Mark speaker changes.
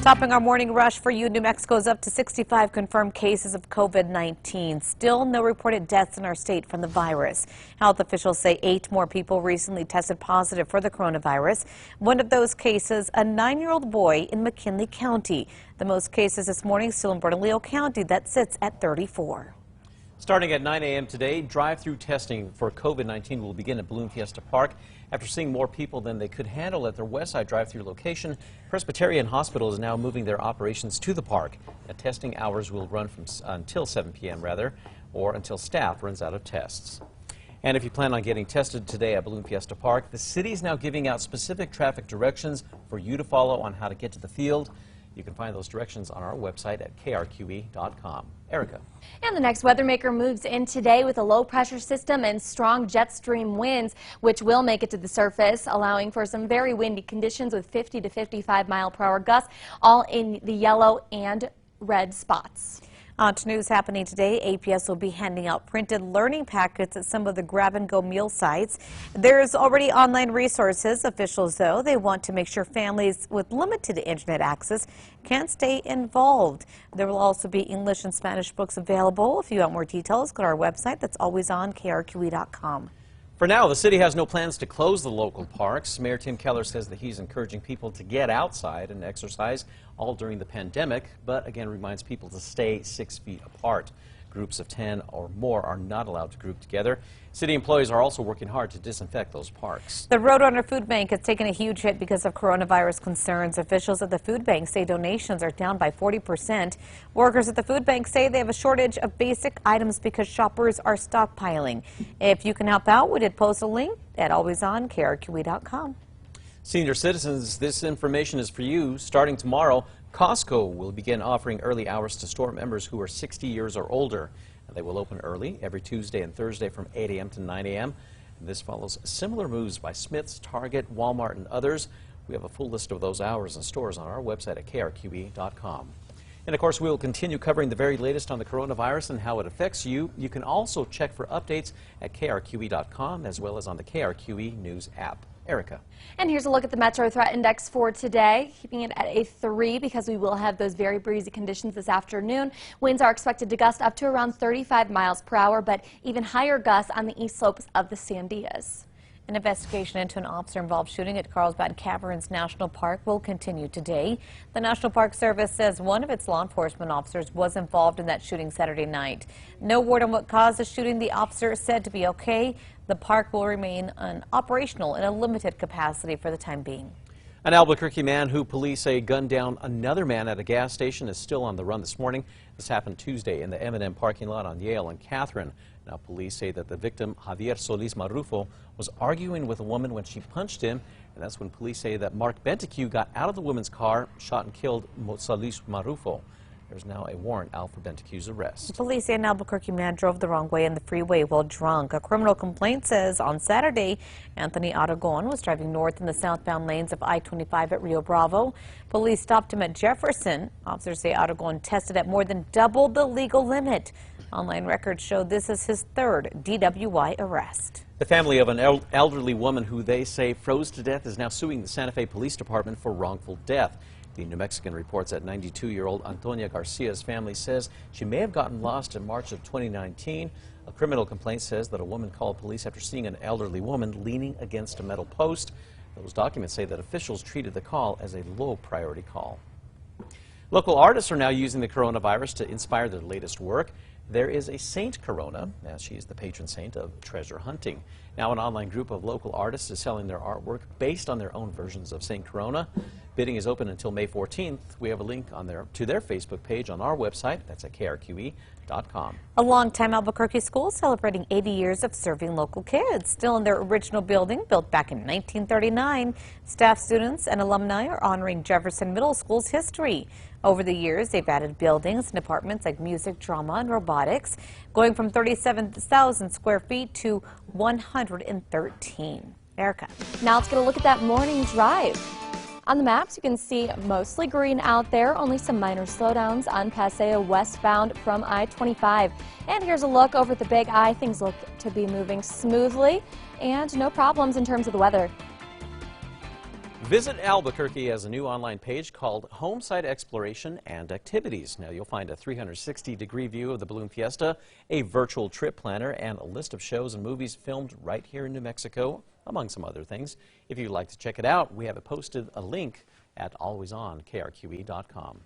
Speaker 1: Topping our morning rush for you, New Mexico's up to 65 confirmed cases of COVID-19. Still no reported deaths in our state from the virus. Health officials say 8 more people recently tested positive for the coronavirus. One of those cases, a 9-year-old boy in McKinley County. The most cases this morning still in Bernalillo County. That sits at 34.
Speaker 2: Starting at 9 a.m. today, drive-through testing for COVID-19 will begin at Balloon Fiesta Park. After seeing more people than they could handle at their Westside drive-through location, Presbyterian Hospital is now moving their operations to the park. The testing hours will run until 7 p.m. or until staff runs out of tests. And if you plan on getting tested today at Balloon Fiesta Park, the city is now giving out specific traffic directions for you to follow on how to get to the field. You can find those directions on our website at KRQE.com. Erica.
Speaker 3: And the next weather maker moves in today with a low pressure system and strong jet stream winds, which will make it to the surface, allowing for some very windy conditions with 50 to 55 mile-per-hour gusts, all in the yellow and red spots.
Speaker 1: On to news happening today. APS will be handing out printed learning packets at some of the grab-and-go meal sites. There's already online resources. Officials, though, they want to make sure families with limited internet access can stay involved. There will also be English and Spanish books available. If you want more details, go to our website. That's always on KRQE.com.
Speaker 2: For now, the city has no plans to close the local parks. Mayor Tim Keller says that he's encouraging people to get outside and exercise all during the pandemic, but again reminds people to stay 6 feet apart. Groups of 10 or more are not allowed to group together. City employees are also working hard to disinfect those parks.
Speaker 1: The Roadrunner Food Bank has taken a huge hit because of coronavirus concerns. Officials at the food bank say donations are down by 40%. Workers at the food bank say they have a shortage of basic items because shoppers are stockpiling. If you can help out, we did post a link at alwaysonkRQE.com.
Speaker 2: Senior citizens, this information is for you. Starting tomorrow, Costco will begin offering early hours to store members who are 60 years or older. They will open early every Tuesday and Thursday from 8 a.m. to 9 a.m. This follows similar moves by Smith's, Target, Walmart, and others. We have a full list of those hours and stores on our website at KRQE.com. And of course, we will continue covering the very latest on the coronavirus and how it affects you. You can also check for updates at KRQE.com as well as on the KRQE News app. Erica.
Speaker 3: And here's a look at the Metro Threat Index for today, keeping it at a 3 because we will have those very breezy conditions this afternoon. Winds are expected to gust up to around 35 miles per hour, but even higher gusts on the east slopes of the Sandias. An investigation into an officer-involved shooting at CARLSBAD Caverns National Park will continue today. The National Park Service says one of its law enforcement officers was involved in that shooting Saturday night. No word on what caused the shooting. The officer is said to be okay. The park will remain operational in a limited capacity for the time being.
Speaker 2: An Albuquerque man who police say gunned down another man at a gas station is still on the run this morning. This happened Tuesday in the M&M parking lot on Yale and Catherine. Now police say that the victim, Javier Solis Marrufo, was arguing with a woman when she punched him, and that's when police say that Mark Bentecue got out of the woman's car, shot and killed Solis Marrufo. There's now a warrant out for Bentecue's arrest.
Speaker 1: Police say an Albuquerque man drove the wrong way in the freeway while drunk. A criminal complaint says on Saturday, Anthony Aragon was driving north in the southbound lanes of I-25 at Rio Bravo. Police stopped him at Jefferson. Officers say Aragon tested at more than double the legal limit. Online records show this is his 3rd DWI arrest.
Speaker 2: The family of an elderly woman who they say froze to death is now suing the Santa Fe Police Department for wrongful death. The New Mexican reports that 92-year-old Antonia Garcia's family says she may have gotten lost in March of 2019. A criminal complaint says that a woman called police after seeing an elderly woman leaning against a metal post. Those documents say that officials treated the call as a low-priority call. Local artists are now using the coronavirus to inspire their latest work. There is a Saint Corona, as she is the patron saint of treasure hunting. Now an online group of local artists is selling their artwork based on their own versions of Saint Corona. Bidding is open until May 14th. We have a link on to their Facebook page on our website. That's at KRQE.com.
Speaker 1: A longtime Albuquerque school celebrating 80 years of serving local kids. Still in their original building, built back in 1939, staff, students, and alumni are honoring Jefferson Middle School's history. Over the years, they've added buildings and departments like music, drama, and robotics, going from 37,000 square feet to 113. Erica.
Speaker 3: Now let's get a look at that morning drive. On the maps, you can see mostly green out there, only some minor slowdowns on Paseo westbound from I-25. And here's a look over at the Big I. Things look to be moving smoothly and no problems in terms of the weather.
Speaker 2: Visit Albuquerque has a new online page called Home Site Exploration and Activities. Now you'll find a 360-degree view of the Balloon Fiesta, a virtual trip planner, and a list of shows and movies filmed right here in New Mexico, among some other things. If you'd like to check it out, we have posted a link at alwaysonkRQE.com.